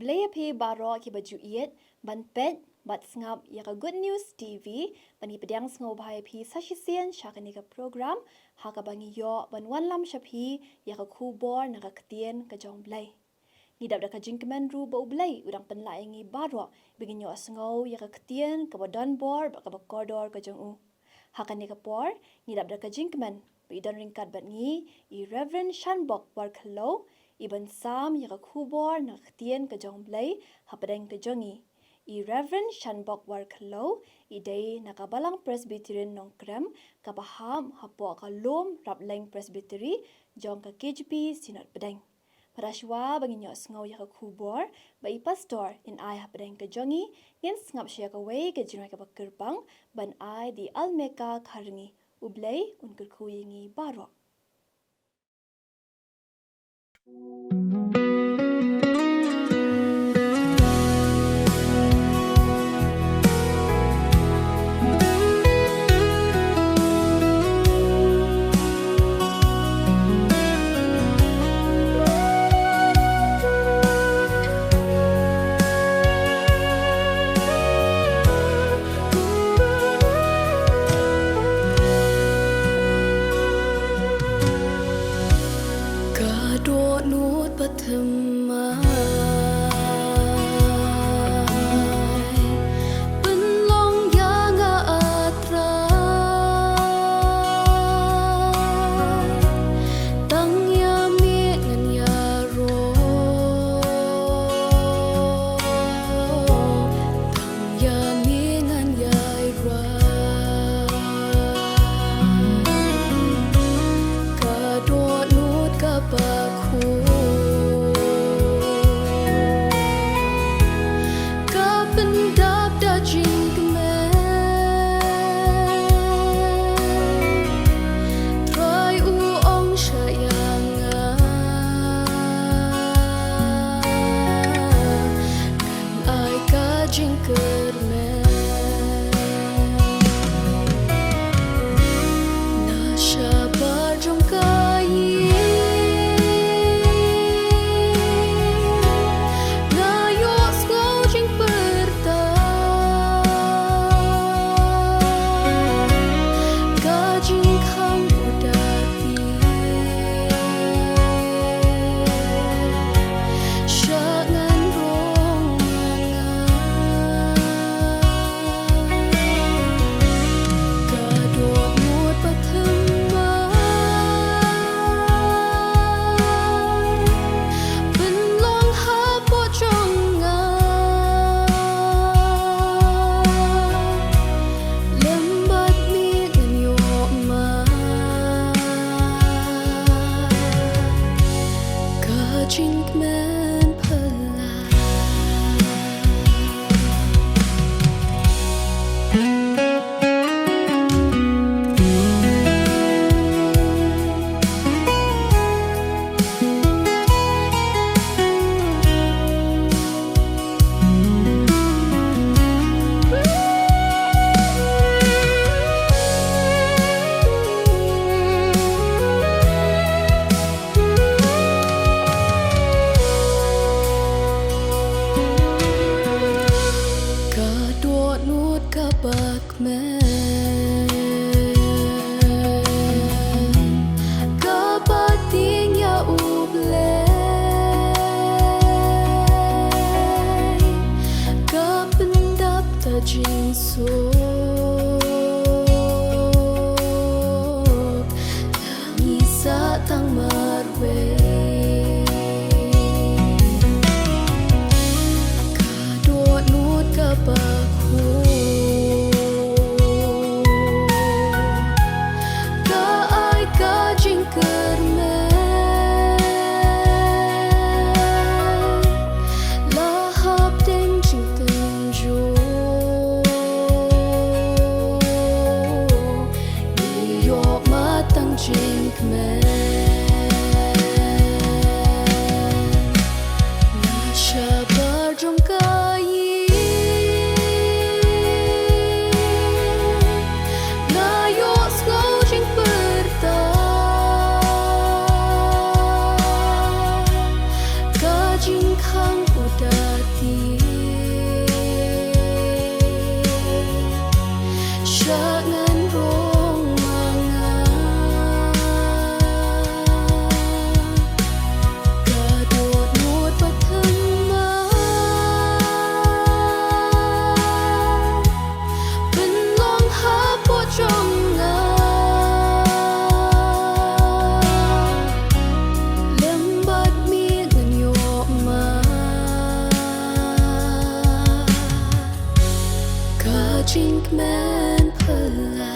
ublay phe baro ki baju iet ban pet bat ngap ya ka good news TV bani pedang sngo bhai phi sashisian shakani ka program ha ka bangi yo ban wan lam shaphi ya ka khu bor na ka ktien ka jong blai ni dab da ka jingkman ru bo ublay udang pen la ngi baro begin yo sngo ya ka ktien ka bodon bor ba ka ba koridor ka jong u ha ka ni ka por ni dab da ka jingkman bidan ringkat bat ngi I Reverend Shanbok war khalo Iban Sam ya khubor na ktien ka jong blai hapadeng ka jongi I Reverend Shanbok war khalo I day na kabalang Presbyterian nongkrem ka paham hapo ka lom rapleng Presbytery jong ka KGP sinot pedeng parashwa bangin yo sngaw ya khubor ba I pastor in ai hapadeng ka jongi ngin ngap sya ka way ka jinoi ka bakirpang ban ai di almeka kharingi ublay unkul khuyingi baro Kajing kang udah Jangan romanga Kadot nut pathamma Bên long ha po chonga Lembat mi ngan yo ma Kajing men pala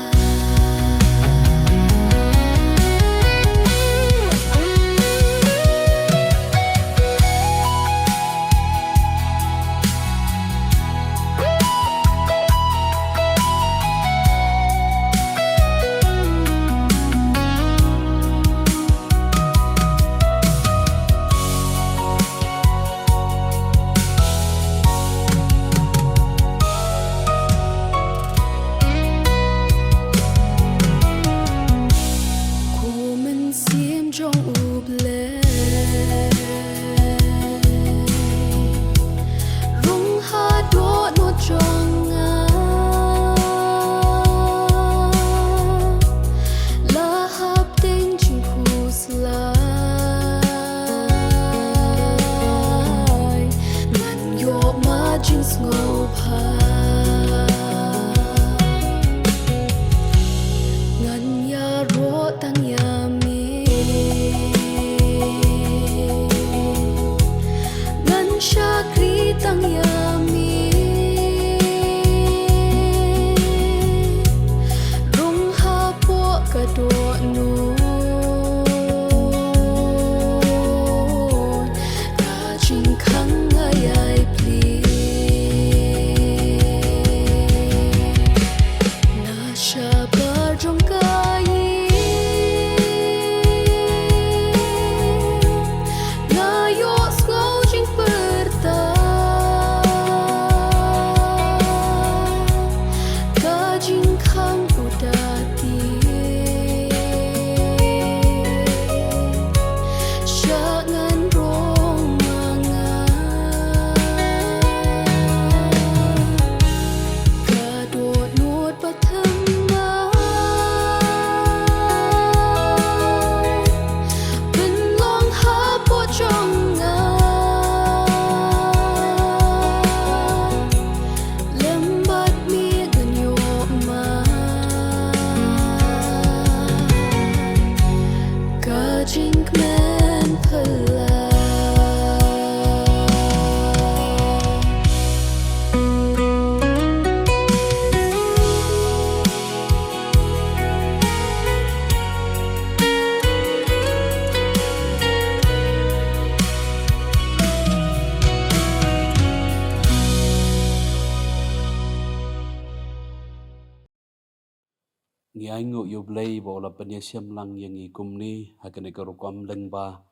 Ngiaingo yo blay bola penyesiam lang yang ikumni hakane karukwam lengba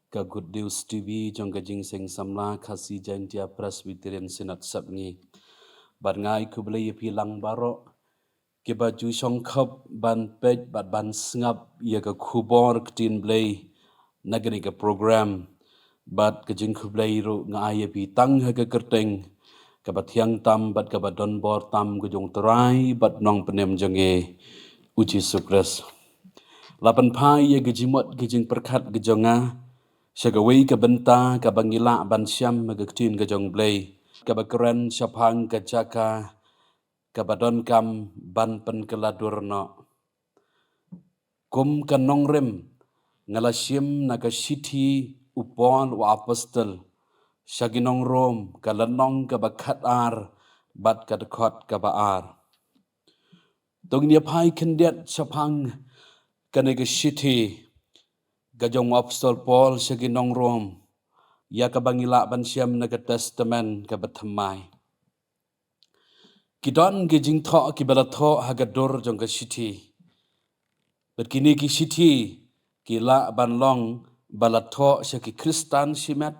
ka Good News TV jong ka jingseng samla khasi jantia Presbyterian Synod sabngi ban ngai ku blay pi lang baro ke baju songkhap ban pej bat ban sngap ya ka khubor ktin blay nagani ka program bat ka jing ku blay ro ngai pi tang ha ka kerteng ka bathiang tam bat ka badon bor tam ku jong terai bat nong penem jonge Uji Sukres. Lapan pai ya gejimot gejing perkat gejonga. Syagawai ke benta ke bangila ban syam megektin gejong blay. Ke bakeren syapang ke jaka ke badon kam ban pen keladur no. Kum ke nongrem ngalasyim naga siti upon wa apostol. Syaginong rom ke lenong ke bakat ar bat ke dekot ke baar. Tung dia pai kendiat syapang kanega city gajong apostol Paul syaginong rom ya kabangila ban syam naga testament ka bathamai kidon gejing tho ki balatho hagadur jong ka city berkini ki city kila ban long balatho syaki kristan simat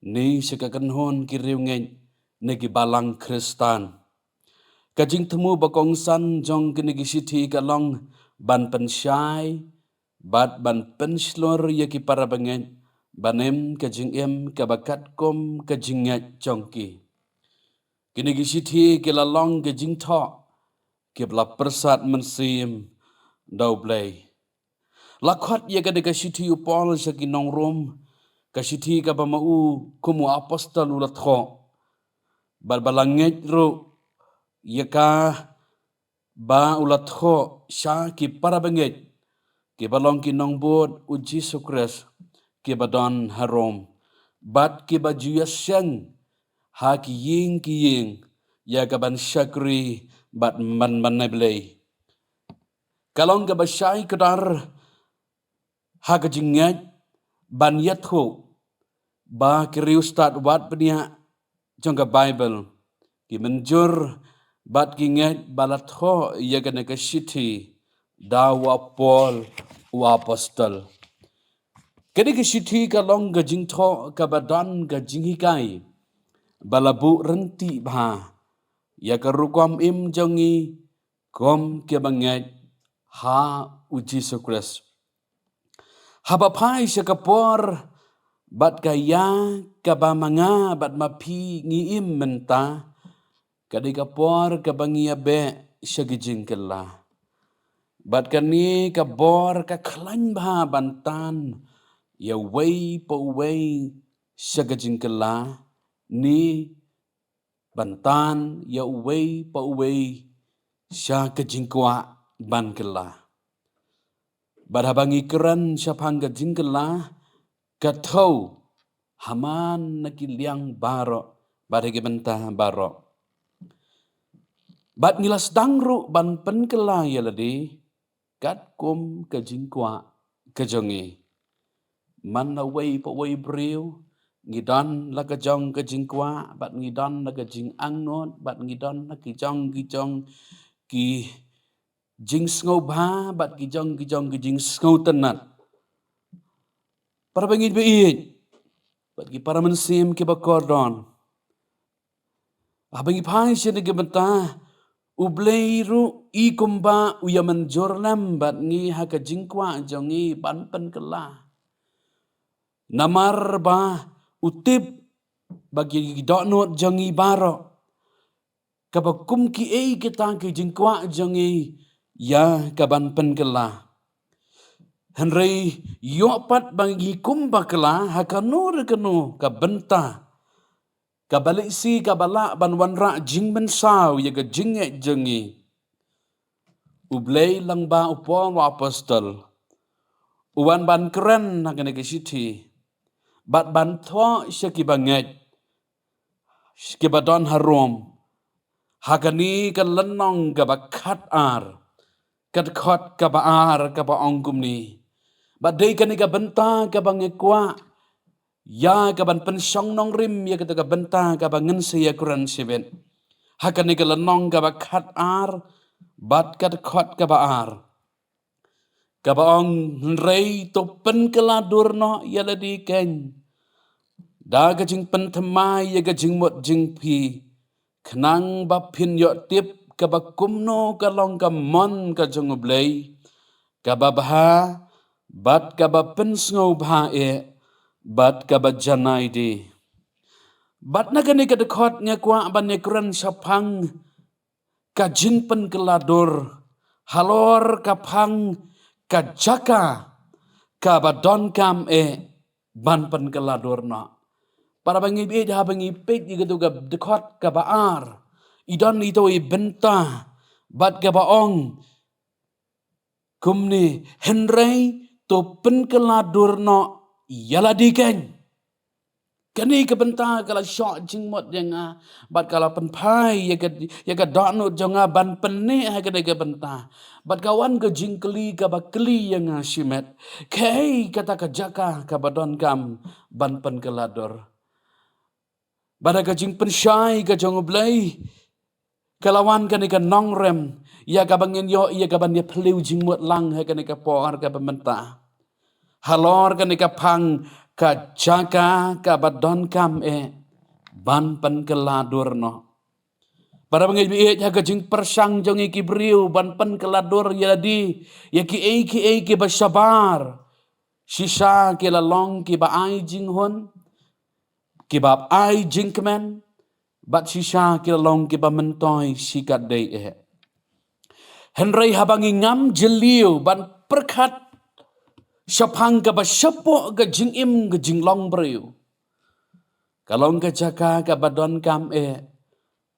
ni syakakanhon ki riungen negi balang kristan kajing temu bakong san jong kenegi city kalong ban pensyai bat ban penslor yaki para bangen banem kajing em kabakat kom kajing ngat jongki kenegi city kelalong kajing tho kibla persat mensim dau blay. Lakwat ya ka deka sithi upol sa kinong rom, ka sithi ka ba mau kumu apostol ulat kho, balbalangit ro ya ka ba ulat kho sya ki parabangit, ki balong kinong bod u Jesus Christ, ki badon harom, bat ki ba juyas syang, ha ki ying, ya ka ban syakri bat man blay. Kalong ka ba syai kedar, ha ka jingat, ban yatho, ba kiri ustad wat penia jongga Bible, ki menjur bat kingat balat ho ya ka neka sithi, dawa Paul wa apostol. Kini ka sithi kalong ka jingtho ka badan ka jinghikai, balabu renti bah, ya ka rukwam im jongi, kom ke bangat, ha uji sukres. Habapai siya kapor, bat kaya kabamanga bat mapi ngiim menta, kadi kapor kabangia be siya gijingkela. Bat kani kabor kaklan bah bantan, ya way pa way siya gijingkela, ni bantan ya way pa way siya gijingkwa bankela. Badhabangi keran siya pangga jingkela, katau haman nakiliang baro, badhagi bentah baro. Bat ngilas dangru ban penkela yaladi, kat kum ke jingkwa ke jongi. Man na way pa way briw, ngidan la ke jong ke jingkwa, bat ngidan la ke jing angnot, bat ngidan la ke jong ki jing sngau ba, bat ki jong ki jing sngau tenat. Para bangit biit, bat ki para mensim ki bakordon. Abangi pai siya na gibenta, ublay ru i kumba uyaman jorlam, bat ngi haka jingkwa jongi banpan kela. Namar ba utip bagi donot jongi baro, kabakum ki kita ki jingkwa jongi, ya kaban penkela. Henry yopat bagi kumba kela hakanur kenu kabenta. Kabalik si kabala ban wanra jing mensau ya ka jinge jengi. Ublay lang ba upon wa apostol. Uwan ban keren hakane ke sithi. Bat ban thwa siya kibanget. Kibadon harom. Hakani ka lenong ka bakat ar. Kadkot ka baar ka baongkum ni. Badai kani ka benta ka bangekwa. Ya ka ban pensyong nong rim ya ka benta ka bangen siya kuran sibet. Hakani ka lenong ka bakat ar. Bat kadkot ka baar. Ka baong rei to penkeladur no yaladi ken. Da ka jing pentemai ya ka jing mot jing pi. Kenang bapin yo tip ka bakumno ka long ka mon ka jongoblay. Ka babha bat ka bapensngau bha bat ka bajanai di. Bat na kani ka dekot nga kwa ban nekran sapang ka jing penkeladur. Halor ka pang ka jaka ka badon kam ban penkeladur no. Para bangi dah bangi pek gitu ka dekot ka baar. Idan itu benta bat ka baong kumni henrei to penkeladur no yaladiken. Kani ka benta kala syok jingmot yang bat kala penpai ya ka dano jonga ban penne ha ka benta. Bat kawan ka jingkeli ka bakli yang simet. Kei kata ka jaka ka badon kam ban penkeladur. Bada ka jing pensyai ka jongoblay. Kalawan ka ni ka nongrem. Ya ka bangin yo ya ka ban ya peliu jingmot lang ha ka ni ka poar ka bementa. Halor ka ni ka pang ka jaka ka badon kam ban penkeladur no. Para bangin ya ka jing persang jongi ki briu ban penkeladur yadi. Ya ki ki basabar. Sisa ki lalong ki ba ai jing hon. Kibab ai jinkman, bat sisa kilalong kiba mentoy sikat day Henry habangi ngam jeliu ban perkat syapang ka ba syapo ka jingim ka jinglong breu. Kalong ka jaka ka badon kam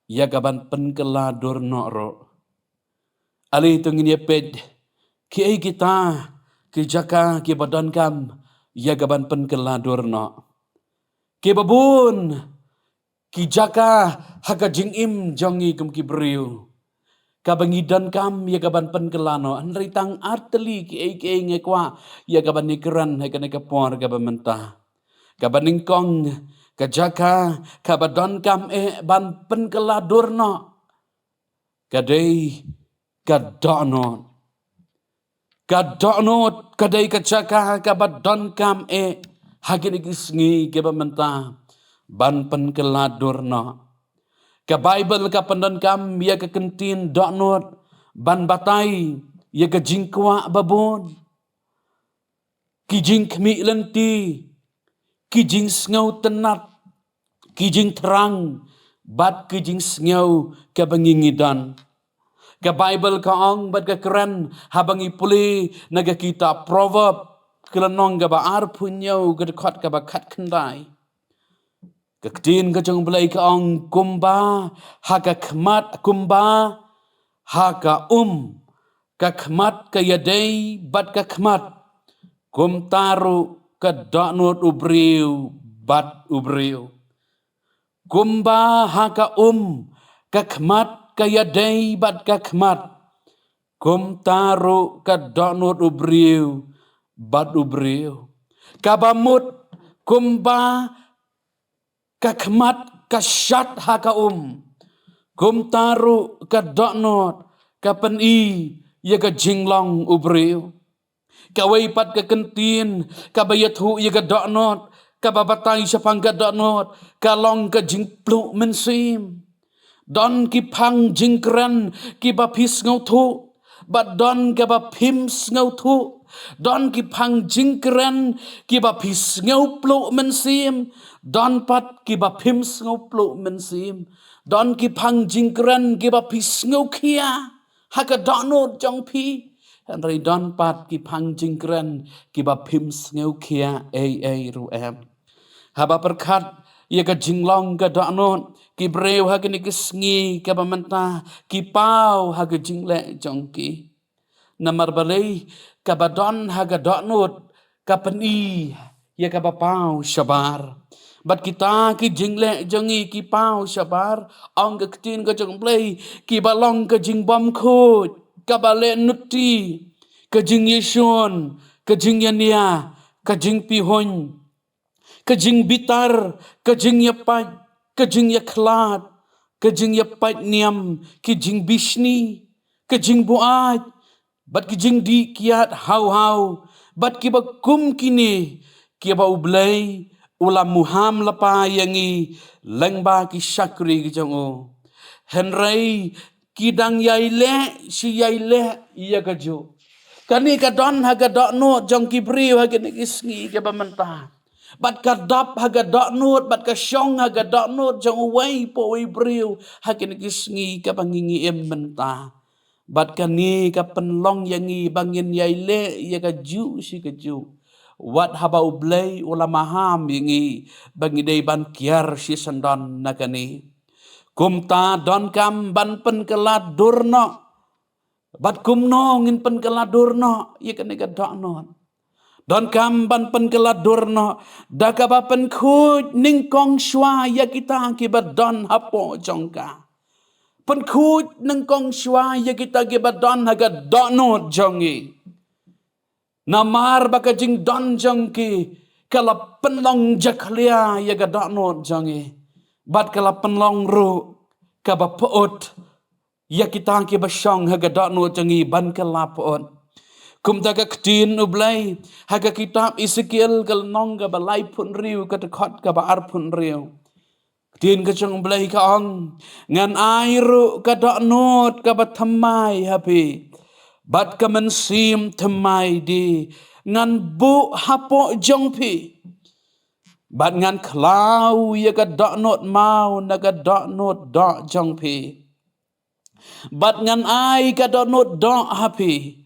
ya ka ban penkela durno ro. Ali tungin ya ped ki ai kita ki jaka ki badon kam ya ka ban penkela durno. Ki babun ki jaka haka jingim jongi kum ki breu. Kabangidan kam ya gaban penkelano anri tang arteli ki ai ngekwa ya gaban nikran hai kana kapor gaban mentah gaban ningkong kajaka kabadon kam ban penkeladurno kadai kadono kadai kajaka kabadon kam hagini kisngi gaban mentah ban penkeladurno. Ka Bible ka pandon kam ya ka kentin donot ban batai ya ka jingkwa babon ki jing kmi lenti ki jing sngaw tenat ki jing terang bat ki jing sngaw ka bangingidan ka Bible ka ong bat ka keren habangi puli naga kita proverb kelanong ga ba ar punyo ga dekat ka ba kat kendai Keketin kejong belai ke ong kumba haka kemat kumba haka ka kemat ke yadai bat ka kemat kum taru ke daknut ubriu bat ubriu kumba haka ka kemat ke yadai bat ka kemat kum taru ke daknut ubriu bat ubriu kabamut kumba kakmat kasyat haka kum taru ka donot ka peni ya ka jinglong ubriu ka weipat ka kentin ka bayathu ya ka donot ka babatay sa pangga donot ka long ka jingplu mensim don ki pang jingkran ki bapis ngau thu bat don ka bapims ngau thu don ki pang jingkran ki bapis ngau plu mensim don pat ki bapims ngau plu mensim don ki pang jingkran ki bapis ngau kia haka donot jong pi Henry don pat ki pang jingkran ki bapims ngau kia ruem haba perkat ia ka jinglong ka donot ki breu ha ni kisngi ka bamenta ki pau ha ka jingle jongki namar balai ka badon ha ka donot ka peni ia ka bapau syabar bat kita ki jingle jongi ki pau syabar ong ka ketin ka jong play ki balong ka jingbom khut ka bale nuti ka jing yesun ka jing yania ka jing pihon kajing bitar, kajing yapat, kajing yaklat, kajing yapat niam, kajing bisni, kajing buat, bat kajing di kiat hau, bat kiba kum kini, kiba ublay, ulam muham lapa yangi, lengba ki syakri kijango. Henry kidang yaile, si yaile, iya kajo. Kani kadon haga dokno jong kibri haga nikisngi kiba mentah. Bat ka dap haga daknut bat ka syong haga daknut jong wai po wai briu hakin kisngi ka bangingi mentah bat ka ni ka penlong yangi bangin yaile ya ka ju si ka ju wat haba ublay ulama ham yangi bangi dei ban kiar si sandon nakani kumta don kam ban pen kelat durno bat kumno ngin pen kelat durno ya ka ni ka daknut Don kamban penkeladurno dakaba penkud ningkong shwa ya kita kibat don hapo jongka. Penkud ningkong shwa ya kita kibat don haga donot jongi. Namar baka jing don jongki kala penlong jaklia ya ga donot jongi. Bat kala penlong ru kaba poot ya kita kibat syong haga donot jongi ban kala poot. Kumtaga ketin ublay haga kitab Ezekiel kal nong ga balai pun riu ka tekot ka baar pun riu ketin ka chong ublay ka ong ngan airu ka doknot ka batamai hapi bat ka mensim tamai di ngan bu hapo jongpi bat ngan klau ya ka doknot mau na ka doknot dok jongpi Bat ngan ai ka donot do happy.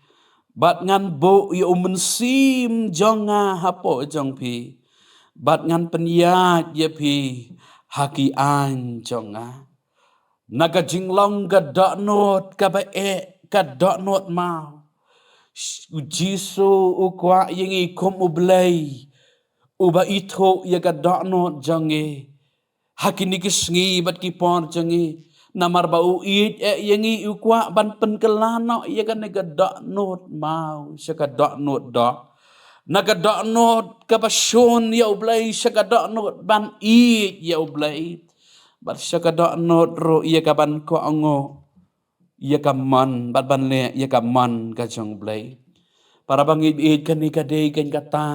Bat ngan bo yo mensim jonga hapo jong pi. Bat ngan penyat ye pi haki an jonga. Naga jinglong ka donot ka ba ka donot mau. Jisu ukwa yengi kum ublay. Uba ito ya ka donot jonge. Haki ni kisngi bat ki por jonge. Namar bau it yengi ukwa ban penkelano ya ka nega donot mau. Syaka donot do. Naga donot kapasyon ya ublay. Syaka donot ban it ya ublay. Bat syaka donot ro ya ka ban ko ango. Ya ka man bat ban le ya ka man ka jong ublay. Para bangit it kan ni kadai kan kata.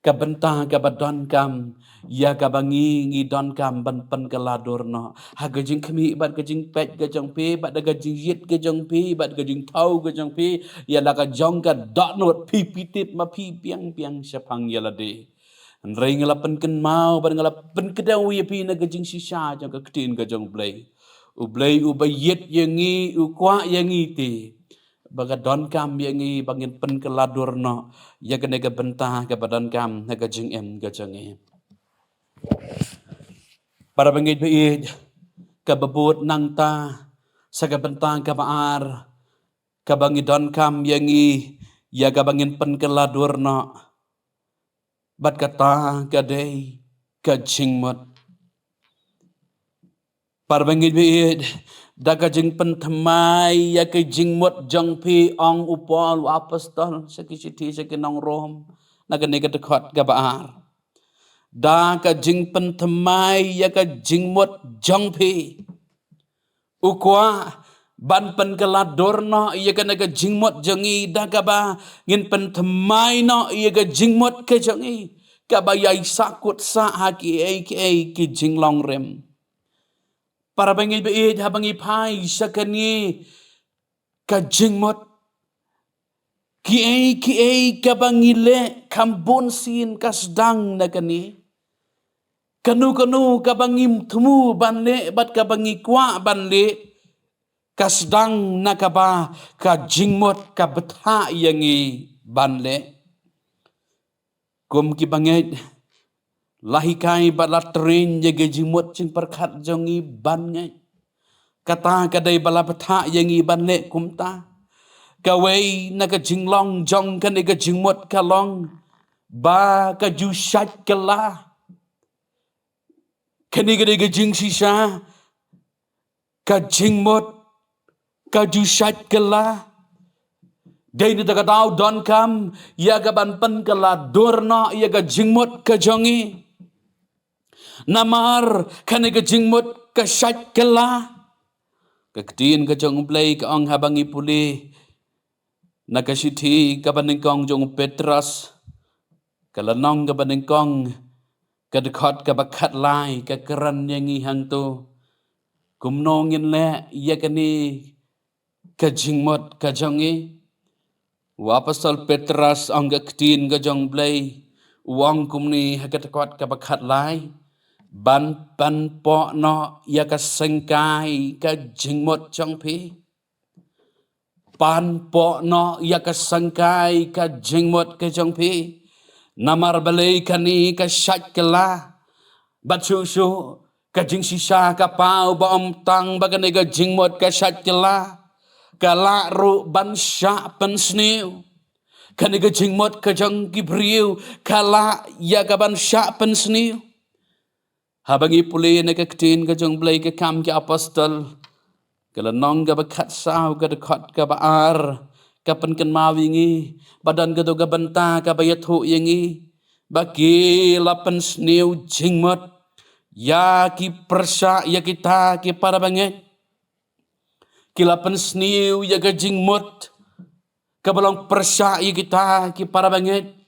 Kabenta kabadon kam ya kabangi ngi don kam ban pan kaladur no ha gajing kami bat gajing pet gajong pe bat gajing yit gajong pe bat gajing tau gajong pe ya la ka jong ka dot not pi pitip ma pi piang piang syapang ya la de nrei ngala pen ken mau bat ngala pen kedau ya pi na gajing sisa jong ka ktin gajong blai ubay yit yangi ukwa yangi te baga don kam yangi bangin pen keladur no ya kene ke bentah ke badan kam na gajing em gajang e para bangit beid ke bebut nang ta sa ke bentah ke baar ke bangi don kam yangi ya ke bangin pen keladur no bat kata ke dei gajing mot para bangit beid daga jing pentemai ya ke jing mot jong pi ong upol apostol sakisiti sakinong rom naga nega dekot ga baar daga jing pentemai ya ke jing mot jong pi ukwa ban pen kelador no ya ke naga jing mot jongi daga ba ngin pentemai no ya ke jing mot ke jongi ka ba yai sakut sa haki ki jing long rem para bangit beid habangi pai sakani kajing mot ki kabangi le kambon sin kasdang nagani kanu kabangi tumu banle bat kabangi kwa banle kasdang nakaba kajing mot kabetha yangi banle kum ki bangit lahikai balat trin jaga jimut cing perkat jongi ban ngai kata kadai bala petha yangi ban le kumta kawai naga jinglong jong kan naga jingmut kalong ba ka ju shat kala kani ga jing sisa ka jingmut ka ju shat kala dai ni daga dau don kam ya ga ban pen kala dorna ya ga jingmut ka jongi namar kane ke jingmut ke syat kela keketin ke jong play ke ong habangi puli nakasiti ke baningkong jong Petrus ke lenong ke baningkong ke dekat ke bakat lai ke keran yangi hang tu kumnongin le ya kani ke jingmut ke jongi wapasal Petrus ong keketin ke jong play uang kumni hakat ke bakat lai ban po no ya ka sengkai ka jingmot chong pi pan po no ya ka sengkai ka jingmot ke chong pi namar balai kani ka syat kela bat su ka jing sisa ka pau ba om tang ba ka jingmot ka syat kela ka la ru ban sya pen sniu kani ka jingmot ka jong kibriu kala ya ka ban sya pen sniu habangi puli na keketin ke jong blay ke kam ke apostol ke lenong ke bakat sao ke dekat ke baar ke penken mawingi badan ke doga benta ke bayatu yangi bagi lapan sniu jingmot ya ki persa ya kita ki para banget ki lapan sniu ya ke jingmot ke balong persa ya kita ki para banget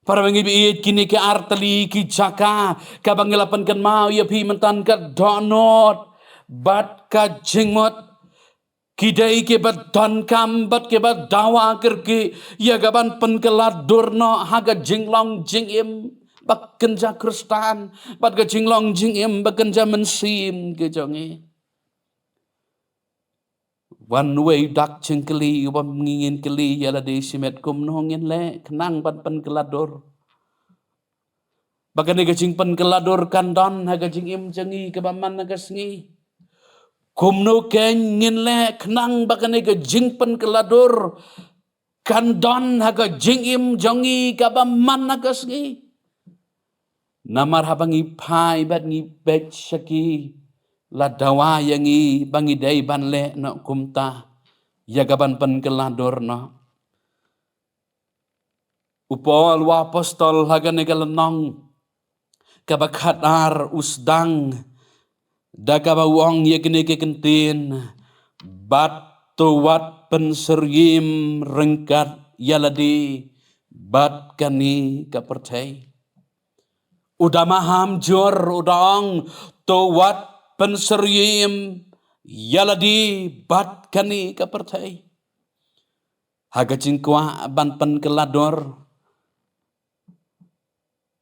para bangi kini ke artali ki jaka ka bangilapan kan mau ya pi mentan ka donot bat ka jingmot kidai ke bat don kam bat ke bat dawa kerke ya gaban pen keladur no haga jinglong jingim bak kenja kristan bat ka jinglong jingim bak kenja mensim ke jongi Wan way dak cengkeli ubam ngingin keli yala de simet kum nongin le kenang pan kelador. Bagane gajing pan kelador kandon ha gajing im jangi kebaman nagasngi. Kum no ken ngin le kenang bagane gajing pan kelador kandon ha gajing im jangi kebaman nagasngi. Namar habangi pai bat ngi bet syaki la dawa yangi bangi dai ban le na kumta ya gaban pen kelador na upol wa apostol hagane galenong kabakhatar usdang dagaba wong yegne ke kentin bat to wat pen seryim rengkat yaladi bat kani kapercay udah maham jor udang to wat penseryim yaladi bat kani kapercay haga cingkwa ban pen kelador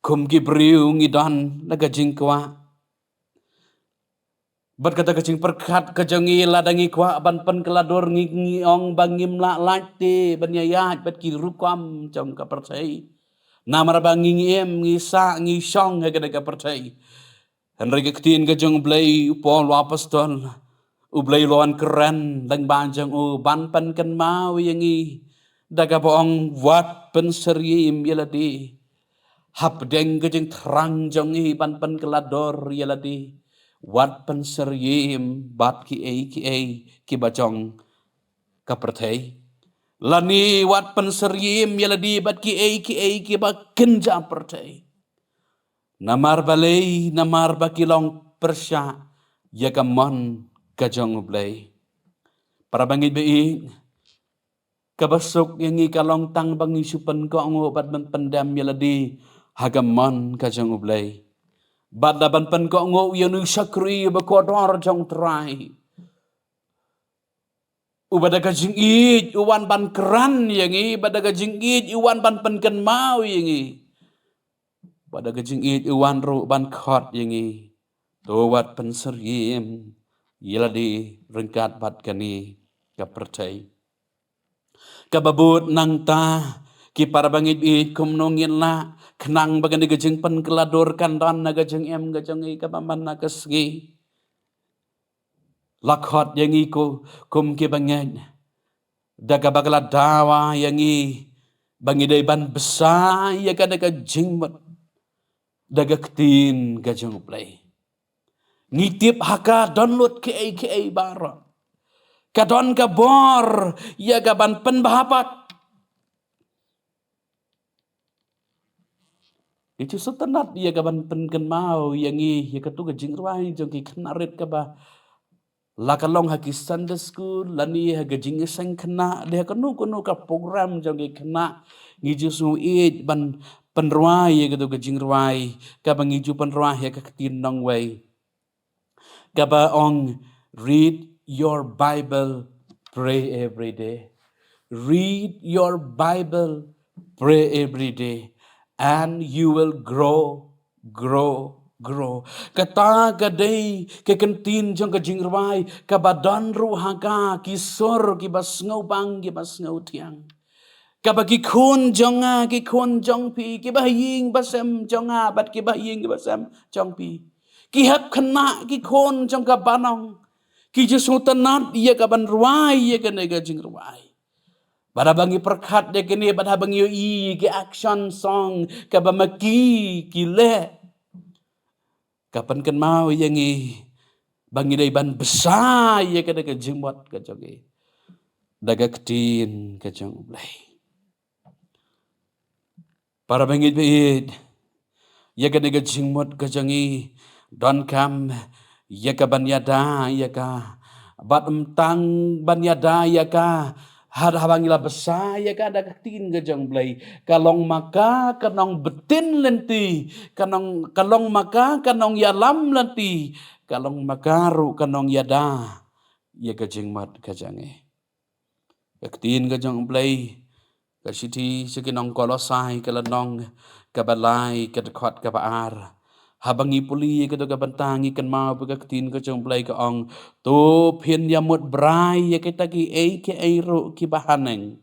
kum gibriu ngidon naga jingkwa bat kata kacing perkat kajangi ladangi kwa ban pen kelador ngi ong bangim la lati banyayat bat ki rukam jong kapercay namar bangi ngiem ngisa ngisong haga kapercay Henry ketin gajong blay upol apostol ublay loan keren lang banjang ban pan kan mau yangi daga boong wat pen seryim yaladi hap deng gajeng terang jongi ban pan kelador yaladi wat pen seryim bat ki ki bajong kapertay lani wat pen seryim yaladi bat ki ki ba kenja pertay namar balay namar bakilong persya yagamon kajong ublay para bangit being kabasok yang ikalong tang bangi supan ko ang obat pendam yaladi hagamon kajong ublay badaban pen ko ngo yanu sakri bakodor jong trai ubada kajing id uwan ban keran yangi bada kajing id uwan ban penken mau yangi pada kajing id uwan ru ban khot yangi towat penseryim yaladi rengkat bat kani kapercay kababut nang ta ki para bangit id kumnongin la kenang bagani gajeng pen kelador kandan na gajeng em gajeng i kapaman na kasgi lakhot yangi ko kum ki bangit daga bagala dawa yangi bangiday ban besar ya kada gajeng daga ketin gajeng uplay ngitip haka download ke bara kadon ka bor ya gaban penbahapat itu setenat ya gaban penken mau yangi ya katu gajeng ruai jogi kenarit ka ba lakalong haki Sunday school lani ha gajeng iseng kena dia kanu ka program jogi kena ngijusu it ban penruai ya gitu gajeng ruai ka bangiju penruai ya ketin nong way ka ba ong read your Bible, pray every day. Read your Bible, pray every day, and you will grow. Kata kadai kekentin jong kajing rawai kabadan ruhaga kisor kibas ngau bang kibas ngau tiang. Kabagi kun jonga ki kun jong pi kibahing basem jonga bat kibahing basem jong pi. Kihap kena ki kun jong kabanong. Ki Jesu tenat ia kaban ruai ia kena gajing ruai. Pada bangi perkat dia kena pada bangi i ki action song kabamaki ki le. Kapan kan mau yang i bangi dai ban besar ia kena gajing buat kajong i. Daga ketin kajong ublay. Para bangi bid ia kena gajing buat kajong i. Don kam ya ka banyada ya ka bat emtang banyada ya ka har habangila besar ya ka ada ketin gajang blay kalong maka kanong betin lenti kalong maka kanong yalam lenti kalong makaru kanong yada ya gajing mat gajange ketin gajang blay kasiti sekinong kolosai kalanong kabalai kadekot kabaar Habangi puli ke to ka bantangi kan mau pe ka tin ka jong play ka ong to phiên ya mut brai ya kita ki ei ki ei ro ki bahaneng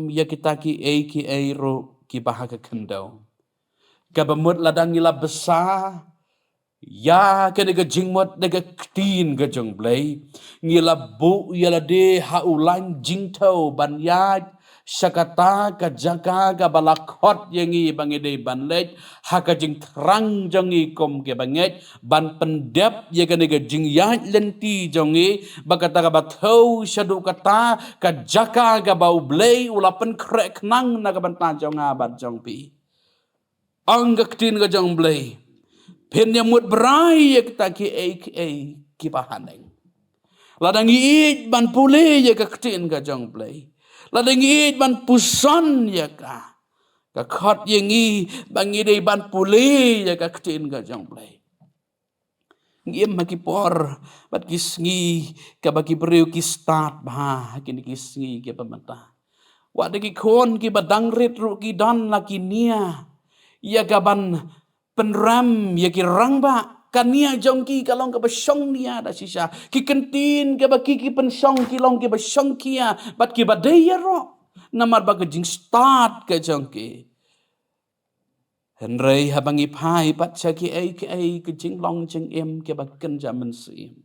ya kita ki ei ki ei ro ki bahaka kendau ka bamut ladang ila besar ya ke nega jingmot nega tin ka jong play ngila bu ya la de ha ulan jingtau ban ya Syakata ka jaka ka balakot yangi bangide banlet haka jing terang jongi kom ke banget ban pendep ye ka nega jing ya lenti jongi bakata ka bathau syadu kata ka jaka ka bau blei ulapan krek nang na ka banta jonga bat jong pi angga tin ka jong blei pen ya mut brai ye kita ki pahaneng ladang iit ban pule ye ka tin ka jong blei ladang iit ban puson ya ka khot ye ngi bangi dei ban pule ya ka tin ka jong blei ngiem maki por bat kisngi ka baki breu ki start ba kini kisngi ke pamata wa de ki kon ki badang rit ru ki dan la ki nia ya gaban penram ya ki rangba kania jongki kalong ke besong nia da sisa ki kentin ke baki ki pensong ki long ke besong kia bat ki badaya ro namar baga jing start ke jongki henrei habangi pai pat chaki ai ke jing long jing em ke bakken jaman sim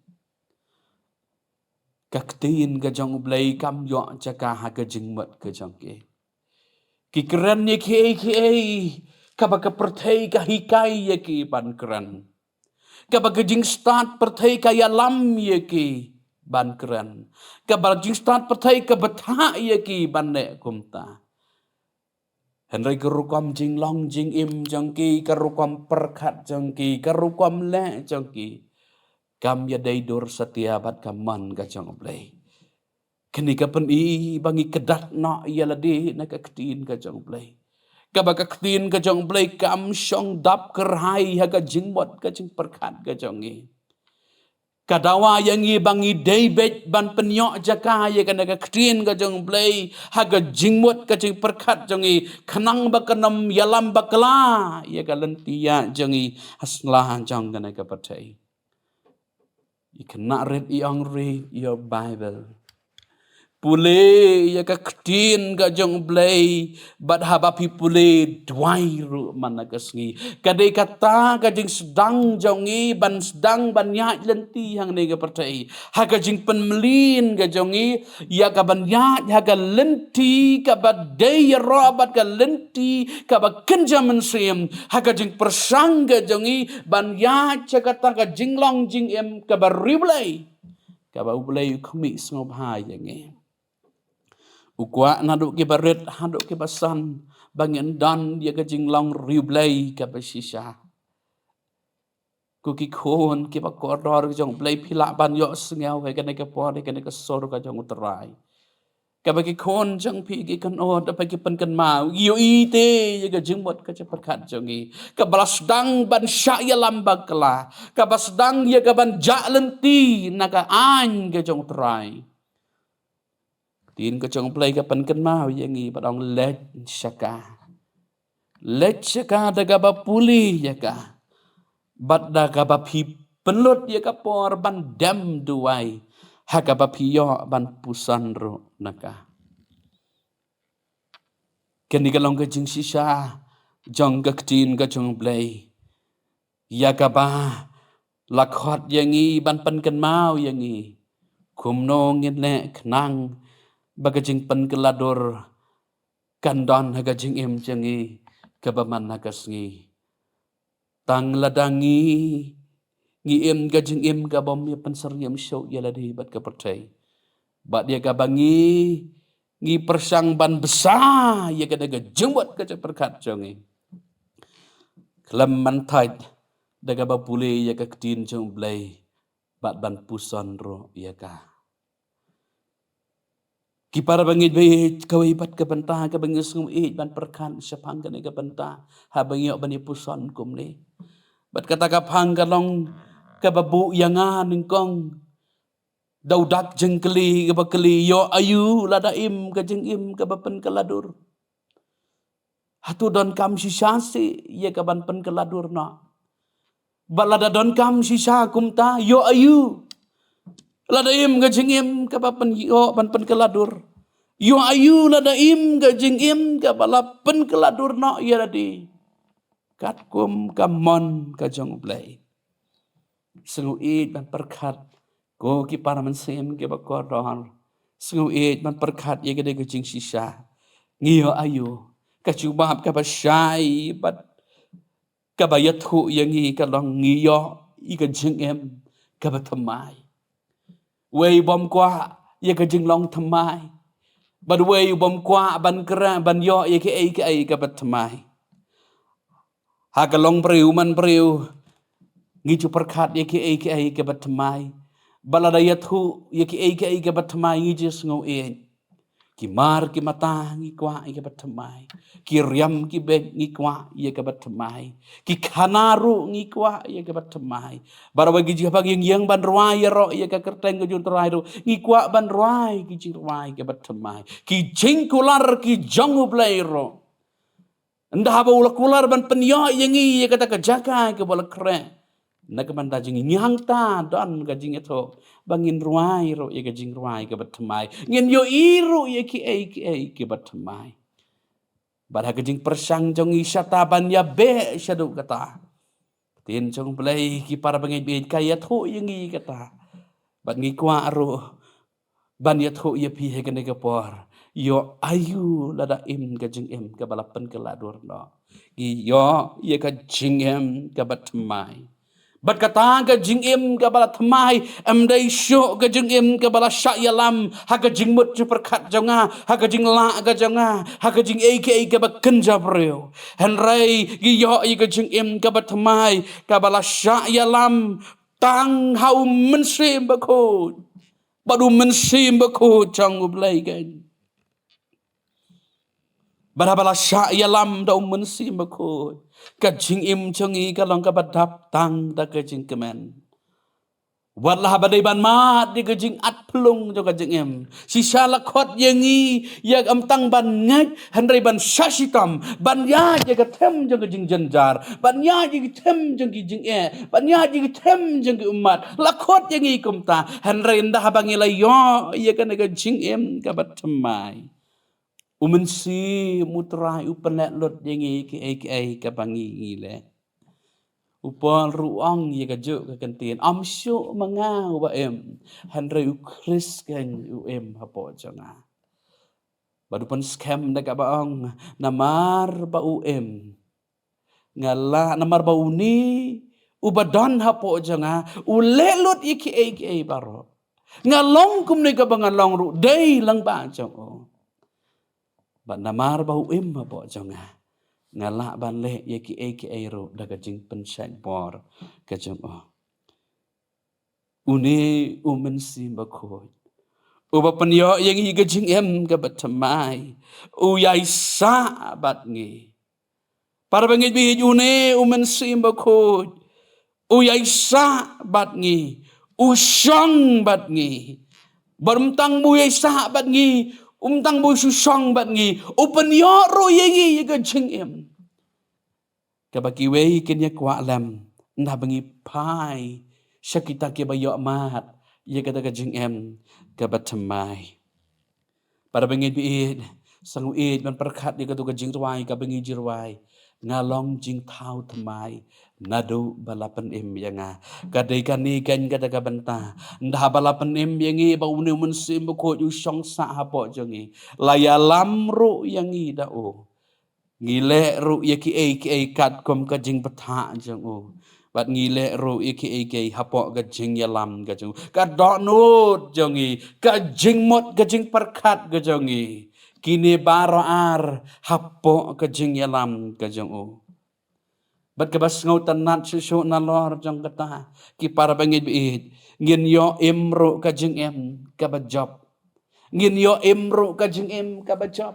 kaktin ke jong blai kam yo chaka ha ke jing mat ke jongki ki keren ye ki kabaka perthai ka hikai ye ki ban keren kabaka jing start perthai ka ya lam ye ki ban keren kabaka jing start perthai ka betha ye ki ban ne kumta henry kerukom jing long jing im jangki kerukom perkat jangki kerukom le jangki kam ya dai dur setia bat kaman ka jang play kini ka pen i bangi kedat na ya ladi na ka ktin ka jang play kabaka ktin ka jong blai kam shong dap kerhai ha ka jingbot ka jing perkat ka jongi kadawa yang i bangi daybet ban penyok jaka ya kana ka ktin ka jong blai ha ka jingbot ka jing perkat jongi khanang ba kanam yalam bakla ya ka lentia jongi haslah jong kana ka patai you cannot read your bible pule ya ka ktin ka jong blai bat habapi pule dwai ru managasngi kadai kata ka jing sedang jongi ban sedang ban ya lenti hang ne ka pertai ha ka jing penmelin ka jongi ya ka ban ya ka lenti ka badai robat ka lenti ka ba kenjaman sim ha ka jing persang ka jongi ban ya kata ka jinglong jing em ka ba riblai ka ba ublai khmi sngop hai yangi ukwa naduk ke baret haduk ke basan bangin dan dia ke jinglang riblai ke basisha kuki kon ke bakodor jong play pila ban yo sngau ke ne ke por ke ne ke sor ka jong utrai ke bagi kon jong pi ke kan o da bagi pen kan mau yo ite ye ke jingbot ke perkat jongi ke balas dang ban sya ya lambak kala ke balas dang ye ke ban ja lenti naga an ke jong utrai tin ko chong play ka pan kan mau yangi padong let shaka daga ba puli yaka bat daga ba pi pelut yaka por ban dam duai haka ba pi yo ban pusan ro naka keni kalong ka jing sisa jong ka tin ka chong play yaka ba lakhot yangi ban pan kan mau yangi kumno ngin le knang bagajing pengelador kandon hagajing im jangi kebaman hagasngi tang ladangi ngi im gajing im gabom ya penseryam show ya ladi bat kepercay bat dia gabangi ngi persang ban besar ya kadaga jembot kaca perkat jangi kelam mantai daga bapule ya kaktin jong blay bat ban puson ro ya ka kipara bangit be kawai bat ka banta ka bangis ngum ban perkan sapang ka ka banta ha bangyo bani puson kum ni bat kata ka phang ka long ka babu yanga ningkong daudak jengkeli ka bakeli yo ayu lada im ka jeng im ka bapen kaladur hatu don kam si syasi ye ka ban pen kaladur na Balada don kam sisa kumta yo ayu. Ladaim gajingim kapapan yo pan keladur. Yo ayu ladaim gajingim kapalapan keladur no ya radi. Kat kum kamon kajong play. Senguit man perkat ko ki para mensim ke bakodor. Senguit man perkat ye gede gajing sisa. Ngiyo ayu kacubab kapasyai bat kabayathu yang i kalong ngiyo i gajingim kabatamay. Way bom kwa ye gajing long tamay. But way bom kwa ban kera ban yo ye ke ai kabatamay. Hakalong priu man priu ngicu perkat ye ke ai kabatamay. Baladayathu ye ke ai kabatamay ngijis ngoin. Ki mar ki mata ngi kwa i kabatamay. Ki riam ki beg ngi kwa i kabatamay. Ki kanaru ngi kwa i kabatamay. Barawa gi jihapag yang ban ruai ro i ka kerteng gujun terai ro ngi kwa ban ruai ki jing ruai kabatamay. Ki jing kular ki jongu blay ro. Ndah ba ula kular ban penyo yang i kata kajaka ke bola kre. Nakaman jing nyang ta don gajing itu. Bangin ruai ro ye gajing ruai ke batamai. Ngin yo iru ye ki ai ke batamai. Barha gajing persang jong isyata ban ya be syadu kata. Tin jong play ki para bangin bin kaya thu yang i kata. Ban ngi kwa ro ban ya thu ye pi he kene ke por. Yo ayu lada im gajing im ke balapan ke ladur no. Yo ye gajing im ke batamai. Bat kata ka jingim ka bala thamai amdai syo ka jingim ka bala syayalam ha ka jingmut ju perkat jonga ha ka jingla ka jonga ha ka jing aka ka ba kenja breu henrai gi yo i ka jingim ka ba thamai ka bala syayalam tang hau mensim ba ko badu mensim ba ko chang ublai kan barabala syayalam da mensim ba ko kajing im chongi kalong kabadap tang da kajing kemen. Wadlah badai ban mat di kajing at pelung jo kajing im. Sisa lakot yangi yak amtang ban ngek handrai ban syasitam ban ya jaga tem jo kajing janjar ban ya jaga tem jo kajing ban ya jaga tem jo umat lakot yangi kumta handrai ndah bangi layo ya kan kajing im kabat temai. Umensi mutrai upenet lot yengi ke kabangi ngile. Upon ruang ye kajuk ke kentin. Amsyuk mangau ba em. Handrai ukris kan em hapo janga. Badupan scam dekat baong namar ba em. Ngala namar ba uni ubadon hapo janga. Ulelot ye baro. Ngalong kum ne ka bangalong ru dei lang ba jang. Ban namar bau im bo jonga ngala ban le ye ki ro daga jing pensai por ka jong uni umensi bakoi uba penyo yang hi gajing em ka batamai u yai sa bat ngi para bangit bi uni umensi bakoi u yai sa bat ngi u shong bat ngi barumtang bu yai sa bat ngi tang bu susong bat ngi open yoro yengi ye gajing em kabaki wei ken ye kwa lam nda bangi pai syakita ke bayo mat ye kata gajing em kabatamai para bangi bi sangu man perkat ye kata gajing ruai ka bangi jirwai ngalong jing thau thamai nadu balapan em yanga kadai kani kan kata kabanta ndah balapan em yangi ba unu mensim ko yu song sa hapo jongi layalam ru yangi da o ngile ru yaki ai kat kom ka jing patha jong o bat ngile ru yaki hapo ka jing yalam ka jong ka donut jongi ka jing mot ka jing perkat ka jongi kini baro ar hapo ka jing yalam ka jong o bat kabas ngau tanat susu na lor jong kata ki para bangit biit ngin yo imro ka jing em ka bajop ngin yo imro ka jing em ka bajop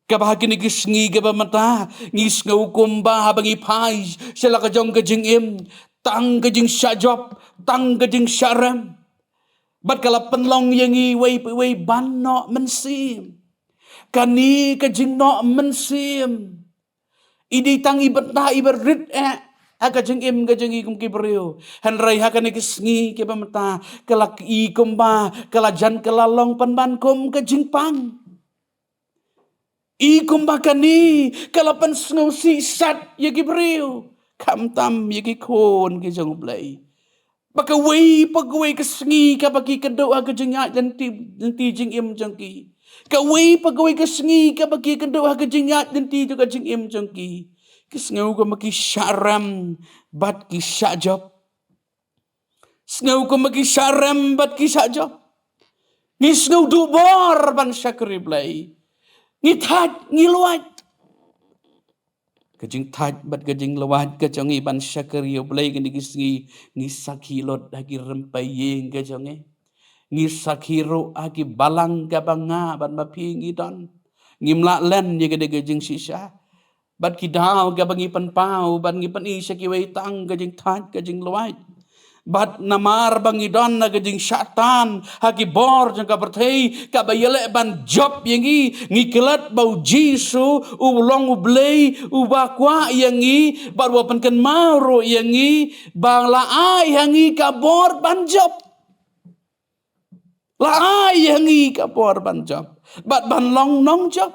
kabahagi ni gisngi ka ba mata ngis ngau kumba habangi pai sila ka jong ka jing em tang ka jing syajop tang ka jing syaram bat kala penlong yangi wei ban no mensim kani ka jing no mensim idi tang ibetah iberit Haka jeng im ka jeng ikum kibriu. Henry haka ni kisngi ke pamata. Kalak ikum ba. Kalajan kalalong panban kum ka jeng pang. Ikum ba kani. Kalapan sngaw sisat ya kibriu. Kamtam ya kikon ki jeng blay. Pagaway kasngi ka bagi kado aga jeng yat nanti jeng im jeng ki. Pagaway kasngi ka bagi kado aga jeng yat nanti juga jeng im jeng ki. Kisngaw ka maki syaram bat ki syajab. Sngaw ka maki syaram bat ki syajab. Ngisngaw dubor ban syakri blay. Ngithat ngiluat. Kajing tat bat kajing lawat kajongi ban syakri blay kini kisngi ngisakilot hagi rempayeng kajongi. Ngisakiro hagi balang kabanga ban mapingi don. Ngimla len ya gede kajing sisa. Bat kidaw gabangi panpau ban ngipan isa kiway tang kajing tat kajing luwait. Bat namar bangi don na kajing syatan haki bor jang kapertay kabayale ban job yangi ngikelat bau jisu ulong ublay ubakwa yangi bat wapan kan mauro yangi bang laay yangi kabor ban job. Laay yangi kabor ban job. Bat ban long nong job.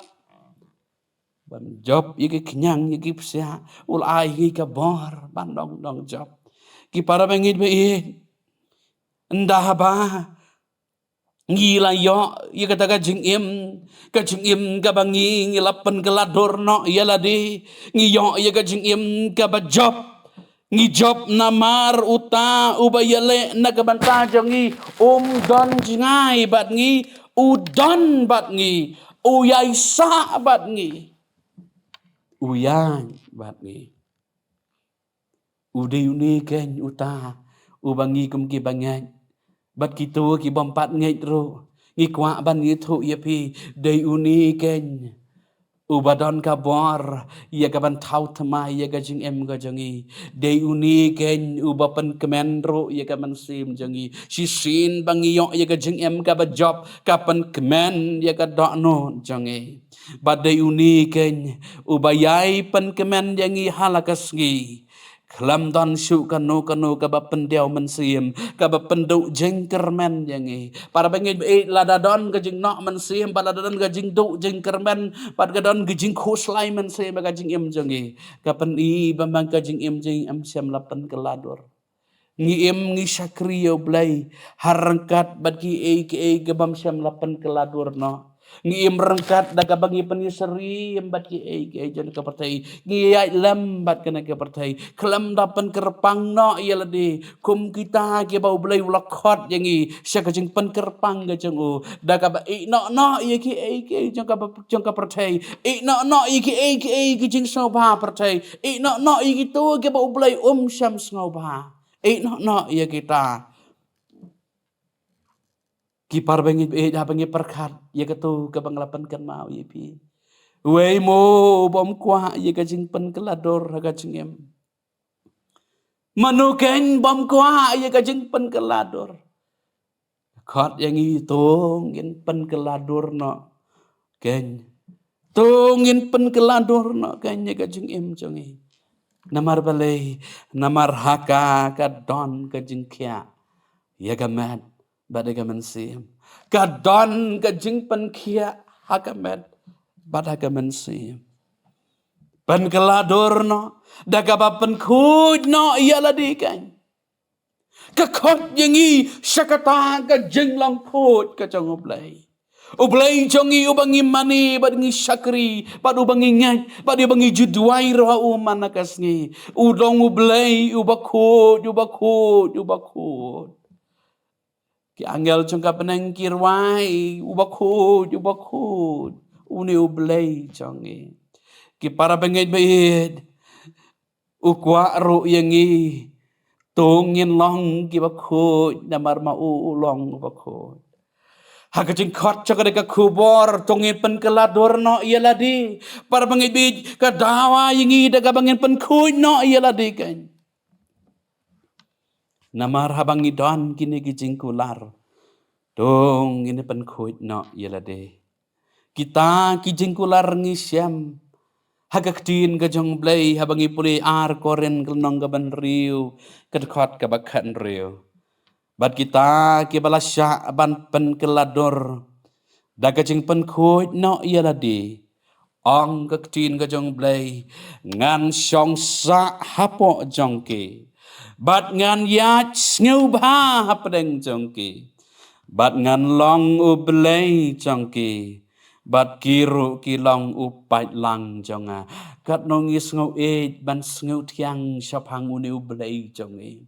Ban job yaki kenyang yaki psia ulay yaki kabor ban dong job ki para bangit be endah ba ngila yo ya kata ka jing im ka bangi ngilapan kelador no yala de ngiyo ya ka jing im ka ba job ngi job namar uta ubayale na ka banta jongi don jingai bat ngi udon bat ngi uyai sa bat ngi uyang bat ni uday uni ken uta ubangi kum ki bangai bat kitu ki bompat ngai ro ngi kwa ban ngi thu ye pi day uni ken ubadon ka bor ya ka ban thau thma ya ka jing em ka jangi day uni ken ubapan kemen ro ya ka man sim jangi si sin bangi yo ya ka jing em ka ba job kapan kemen ya ka do no jangi badai uni ken ubayai pan kemen yangi halakas ngi kelam don syuk kanu ka ba pendiau mensim ka ba penduk jengkermen yangi para bangin lada don ka jing nok mensim para lada don ka jing duk jengkermen para ka don ka jing khoslai mensim ka jing im jangi ka pen i bambang ka jing im siam lapan kelador ngi im ngi syakriyo blay harangkat bat ki ke bam siam lapan kelador no ngi im rangkat da ka bangi peniseri bat ki jan ka partai ngi ai lam bat kana ka partai kelam dapan kerpang no ya lade kum kita ke bau blay ulakot yangi syaka jing pen kerpang ga jang u da ka ba no ya ki jang ka partai no ya ki jing so ba partai no ya ki tu ke bau blay syam ngau ba no ya kita kipar bangi bangi perkat ya ketu ke banglapan kan mau ya pi wei mo bom kwa ya ka jing pen kelador ha jing em manuken bom kwa ya ka jing pen kelador khat yang itong pen kelador no ken tongin pen kelador no ken ya ka jing em jongi namar balai namar haka ka don ka jing kya ya ka mat badai ka mensim kadon ka jing pen kia hakamet bad haka mensim pen kelador no da ka ba pen khud no ya la di kan ka khot yangi syakata ka jing long khud ka jong ublay jongi ubangi mani bad ngi syakri bad ubangi ngat bad ubangi judwai roh manakas ngi udong ublay ubakut ki angel jongka peneng kirwai ubakut uni ublay jongi ki para bengit bait ukwa ro yangi tongin long ki bakut namar ma ulong bakut hakajing khot chakade ka kubor tongin pen kelador no yaladi para bengit bait ka dawa yangi daga bangin pen kuj no yaladi kan namar habang idon kini gijing kular dong ini pen kuit no yelade kita kijing kular ngisyam Hagaktin ka jong blay habangi puli koren kelnong gaban riu kedekot kabakan riu. Bat kita kibalasya ban pen kelador dagajing pen kuit no yaladi. Ong kaktin ka jong blay ngan syong sa hapo jongki. Bat ngan yat ngubha hapdeng jongki. Bat ngan long ublay jongki. Bat kiru kilong upat lang jonga. Kat nongis ngau ban ngau tiang syapang uni ublay jongi.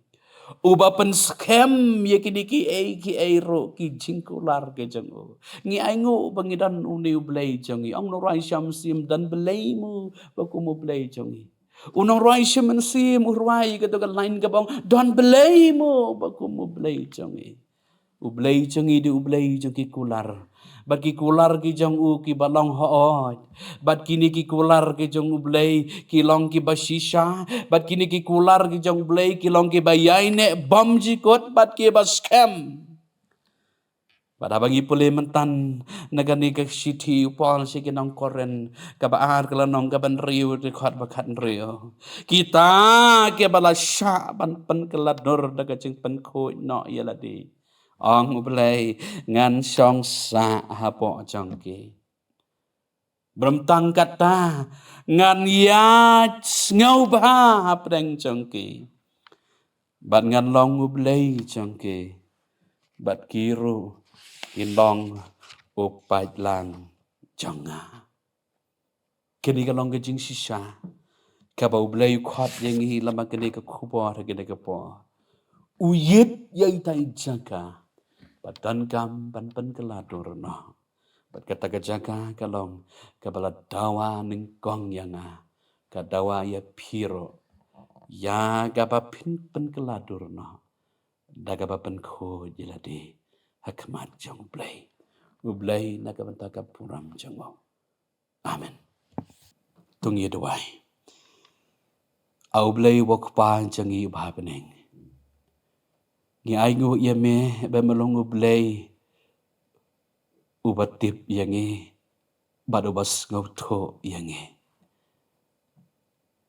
Uba pen skem ye ki ro ki jingkular ke jongo. Ngi aingo bangidan uni ublay jongi. Ang norai syam sim dan belay mu baku mu blay jongi. Unong rai syam sim urwai ke to lain gabong dan belay mu baku mu blay jongi. Ublay jongi di ublay jongi kular. Bat ki kular ki jong u ki balong hoot. Bat kini ki kular ki jong ublay ki long ki basisha. Bat kini ki kular ki jong ublay ki long ki bayai ne bom jikot bat ki bas scam. Bat abangi pule mentan nagani ka siti upol si kinong koren kabaar kelanong kaban riu dekot bakat riu. Kita ke balasya ban pen kelador daga jeng pen ko no yaladi. Ong ublay ngan syong sa hapo jongki. Beremtang kata ngan yat ngubha hapdeng jongki. Bat ngan long ublay jongki. Bat kiru ilong upat lang jonga. Kini kalong gajing sisa. Kaba ublay ukot yengi lama kini ka kubor kini ka po. Uyit yay tay jaga. Batan kam ban pen keladur no. Bat kata kejaga kalong kabala dawa ning kong yanga. Kadawa ya piro. Ya gaba pen keladur no. Dagaba pen ko jiladi. Hakmat jong ublay. Ublay nagabanta kapuram jongo. Amen. Tungi duway. Aublay wakpa jangi ubhabeneng. Ngi aingu yame bemelong ublay ubatip yangi badobas ngauto yangi.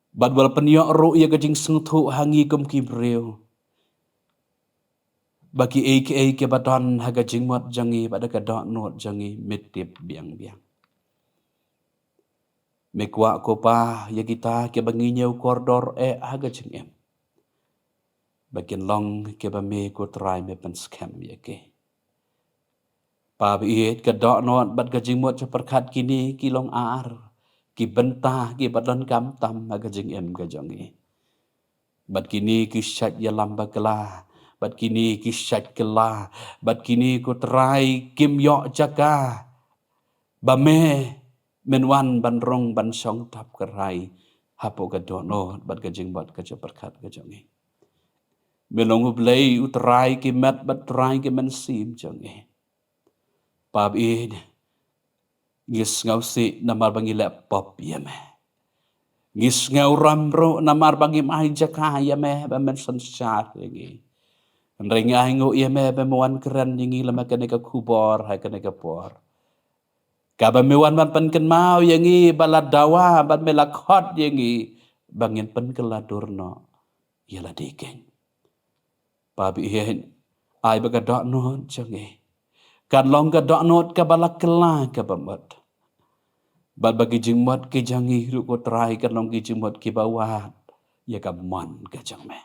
Badwal penyok ro ya gajing sengtu hangi kum kibreu. Bagi aka ke badan haga jingmot jangi pada kadok not jangi metip biang-biang. Mekwa ko pa ya kita ke banginyau koridor haga jingem. Bagian long ke bame ko try me pen scam ya ke. Pa biit ke dok not bat gajing mot perkat kini kilong ar. Ki bentah ki badan kam tam ha gajing em gajangi. Bat kini ki syat ya lamba kelah. Bat kini ki syat kelah. Bat kini ko try kim yok jaka. Bame menwan ban rong ban syong tap kerai. Hapo ke dok not bat gajing mot ke perkat gajangi. Melongu belai utrai ki mat bat trai ki mensim jange. Pab id ngis ngau si namar bangi laptop yame. Ngis ngau ramro namar bangi mai jaka yame ba men sensar yangi. Renga hingo yame ba mewan keren yangi lama kene ka kubor ha kene ka por. Ka ba mewan ban pen ken mau yangi baladawa ban melakot yangi bangin pen keladurno yala dikeng. Pabi hen ai baga dok not jange. Kan long ka dok not ka balak kela ka bamot. Bal bagi jingmot ke jangi ru ko try kan long ki jingmot ki bawat ya ka mon ka jangme.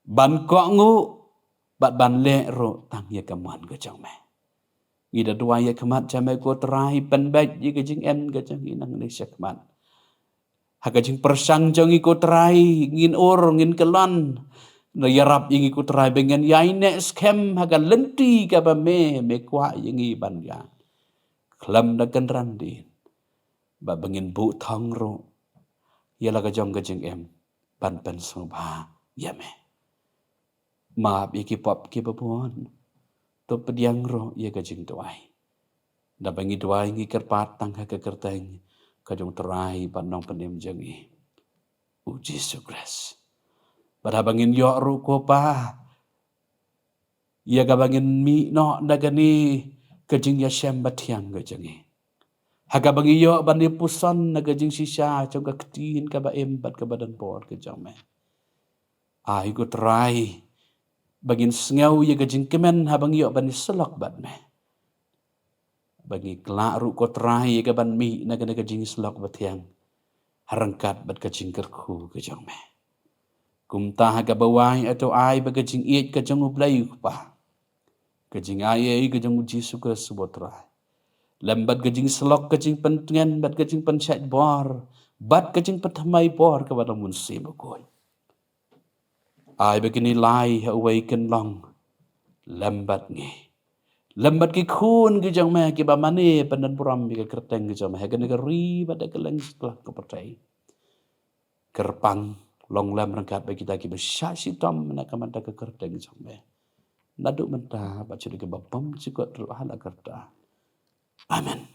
Ban ko ngu bat ban le ro tang ya ka mon ka jangme. Ngida dua ya kemat jame ko try pen bait ya ka jing en ka jangi nang ni syakmat. Ha ka jing persang jangi ko try ngin or ngin kelon. Na yarap yung ikut rai bengen yai ne scam haga lenti ka ba me kwa yung iban yan. Klam na ganran din. Ba bengin bu thong ro. Yala ka jong ka jing em. Pan pen song ba yame. Maap iki pop ki babuan. To pediang ro ya ka jing tuai. Da bengi tuai ngi kerpatang ha ka kerteng. Ka jong terai pan nong penem jangi. Uji sukres. Pada bangin yok ru ko pa. Ia ka bangin mi no dagani kejing ya syam batiang ke jangi. Haga bagi yo ban dia pusan naga jing sisa coga ketin ka ba embat ka badan por ke jang me. Ai go try bagin sengau ya gajing kemen habang yo ban selok bat me. Bagi kelak ru ko try ka ban mi naga naga jing selok bat yang harangkat bat ka jing kerku ke jang me. Kumta haga bawai atau ai baga jing iet ka jang ublay pa. Kajing ai ka jang uji suka subotrai. Lambat gajing selok gajing pentengan bat gajing pensat bor bat gajing pertamai bor kepada munsi bukoi ai begini lai awaken long lambat ngi lambat ki khun ki jang me ki ba mane pandan puram ki kerteng ki jang me hagan ga ri bat ga leng setelah kepercai kerpang long lam rangkat bagi kita ki besya sitam nak kamanta ke kerteng jang me naduk menta bat curi ke bapam cikot ru hala kerta amen.